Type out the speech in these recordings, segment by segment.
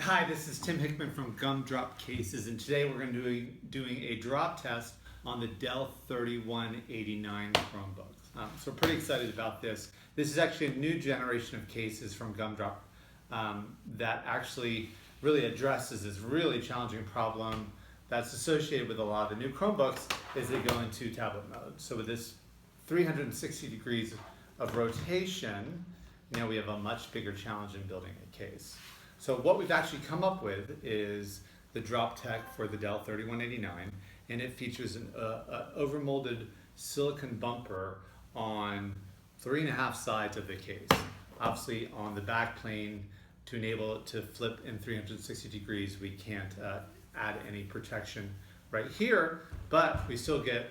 Hi, this is Tim Hickman from Gumdrop Cases, and today we're going to be doing a drop test on the Dell 3189 Chromebook. So we're pretty excited about this. This is actually a new generation of cases from Gumdrop that actually really addresses this really challenging problem that's associated with a lot of the new Chromebooks as they go into tablet mode. So with this 360 degrees of rotation, we have a much bigger challenge in building a case. So what we've actually come up with is the DropTech for the Dell 3189, and it features an overmolded silicon bumper on 3.5 sides of the case. Obviously on the back plane, to enable it to flip in 360 degrees, we can't add any protection right here, but we still get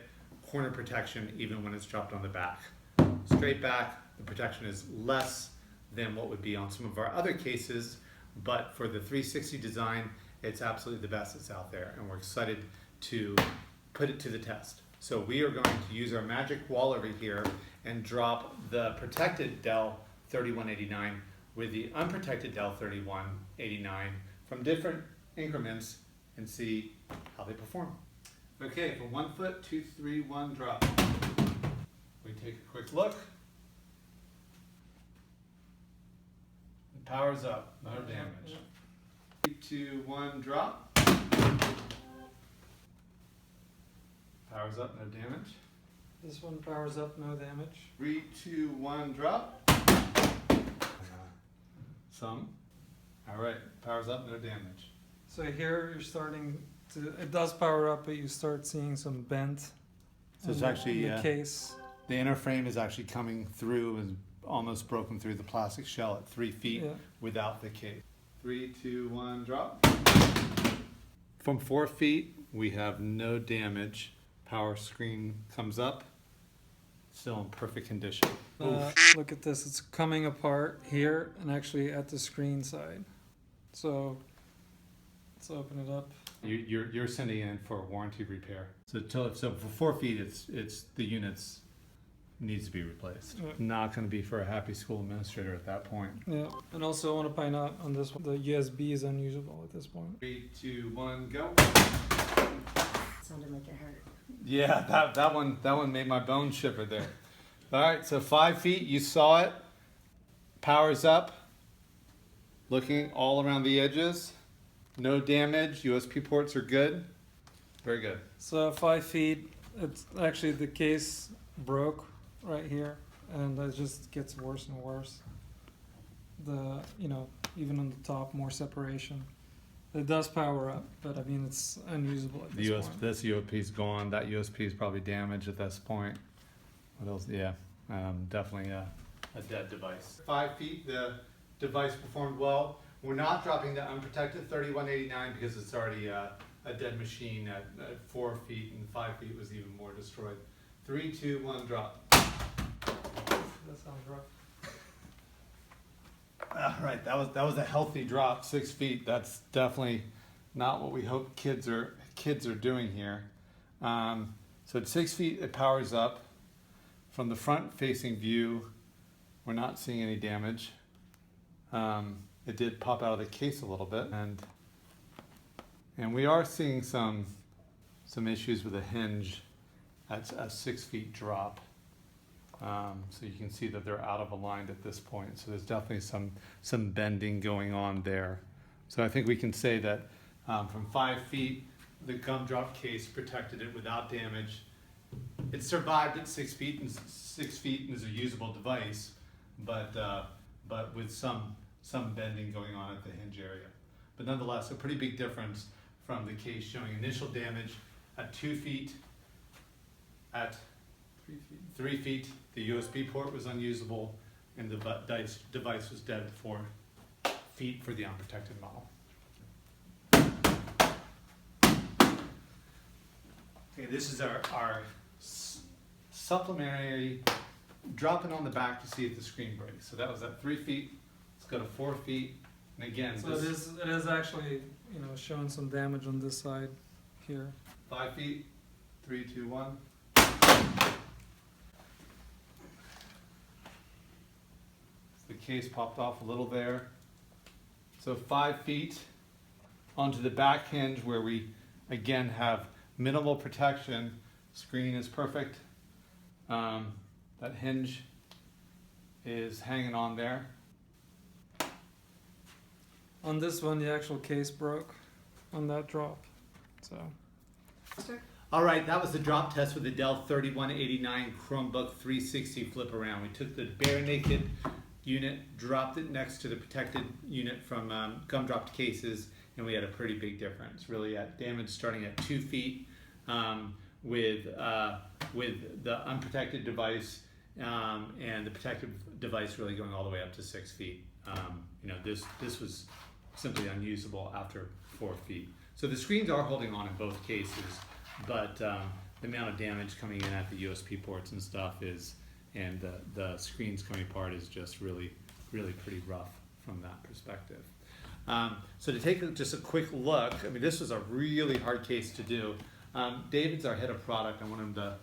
corner protection even when it's dropped on the back. Straight back, the protection is less than what would be on some of our other cases, but for the 360 design, it's absolutely the best that's out there, and we're excited to put it to the test. So we are going to use our magic wall over here and drop the protected Dell 3189 with the unprotected Dell 3189 from different increments and see how they perform. Okay, for 1 foot, 2, 3, 1, drop. We take a quick look. It powers up, no damage. 3, 2, 1, drop. Powers up, no damage. This one powers up, no damage. 3, 2, 1, drop. Some. All right, powers up, no damage. So here you're starting to, it does power up, but you start seeing some bend. So it's actually the case. The inner frame is actually coming through and almost broken through the plastic shell at 3 feet without the case. 3, 2, 1, drop. From 4 feet, we have no damage. Power screen comes up, still in perfect condition. Look at this, it's coming apart here and actually at the screen side. So let's open it up. You're sending it in for a warranty repair. So for 4 feet, it's the units needs to be replaced. Yeah. Not going to be for a happy school administrator at that point. Yeah, and also I want to point out on this one, the USB is unusable at this point. 3, 2, 1, go. Sounded like it hurt. Yeah, that one made my bones shiver there. All right, so 5 feet, you saw it. Powers up. Looking all around the edges. No damage. USB ports are good. Very good. So 5 feet, it's actually the case broke right here, and it just gets worse and worse. Even on the top, more separation. It does power up, but I mean it's unusable at this point. This USB is gone. That USB is probably damaged at this point. What else? Yeah, definitely a dead device. 5 feet, the device performed well. We're not dropping the unprotected 3189 because it's already a dead machine at 4 feet, and 5 feet was even more destroyed. 3, 2, 1, drop. That sounds rough. All right, that was a healthy drop. 6 feet. That's definitely not what we hope kids are doing here. So at 6 feet, it powers up. From the front-facing view, we're not seeing any damage. It did pop out of the case a little bit, and we are seeing some issues with the hinge at a 6 feet drop. So you can see that they're out of aligned at this point. So there's definitely some bending going on there. So I think we can say that from 5 feet, the Gumdrop case protected it without damage. It survived at 6 feet, and 6 feet is a usable device, but with some bending going on at the hinge area. But nonetheless, a pretty big difference from the case showing initial damage at 2 feet, at 3 feet, the USB port was unusable, and the device was dead at 4 feet for the unprotected model. Okay, this is our supplementary dropping on the back to see if the screen breaks. So that was at 3 feet. Let's go to 4 feet, and again, so it is actually showing some damage on this side here. 5 feet. 3, 2, 1. The case popped off a little there. So 5 feet, onto the back hinge where we again have minimal protection. Screen is perfect. That hinge is hanging on there. On this one, the actual case broke on that drop. So All right, that was the drop test with the Dell 3189 Chromebook 360 flip around. We took the bare naked unit, dropped it next to the protected unit from Gumdrop cases, and we had a pretty big difference. Really at damage starting at 2 feet with the unprotected device and the protected device really going all the way up to 6 feet. You know, this was simply unusable after 4 feet. So the screens are holding on in both cases, but the amount of damage coming in at the USB ports and stuff is, and the screens coming apart is just really pretty rough from that perspective. So to take just a quick look, I mean, this was a really hard case to do. David's our head of product. I want him to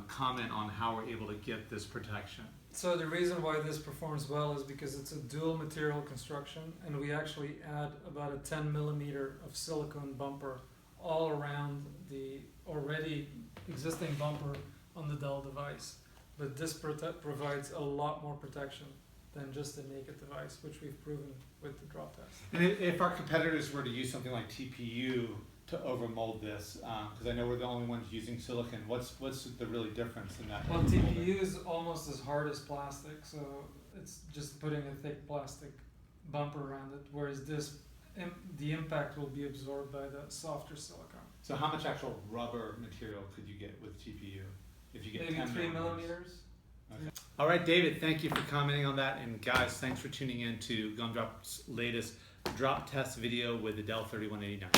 comment on how we're able to get this protection. So the reason why this performs well is because it's a dual material construction, and we actually add about a 10 millimeter of silicone bumper all around the already existing bumper on the Dell device. But this provides a lot more protection than just a naked device, which we've proven with the drop test. And if our competitors were to use something like TPU to overmold this, because I know we're the only ones using silicon, what's the really difference in that? Well, TPU is almost as hard as plastic, so it's just putting a thick plastic bumper around it, whereas this, the impact will be absorbed by the softer silicone. So how much actual rubber material could you get with TPU? If you get Maybe 10 3 millimeters. Okay. All right, David, thank you for commenting on that. And guys, thanks for tuning in to Gumdrop's latest drop test video with the Dell 3189.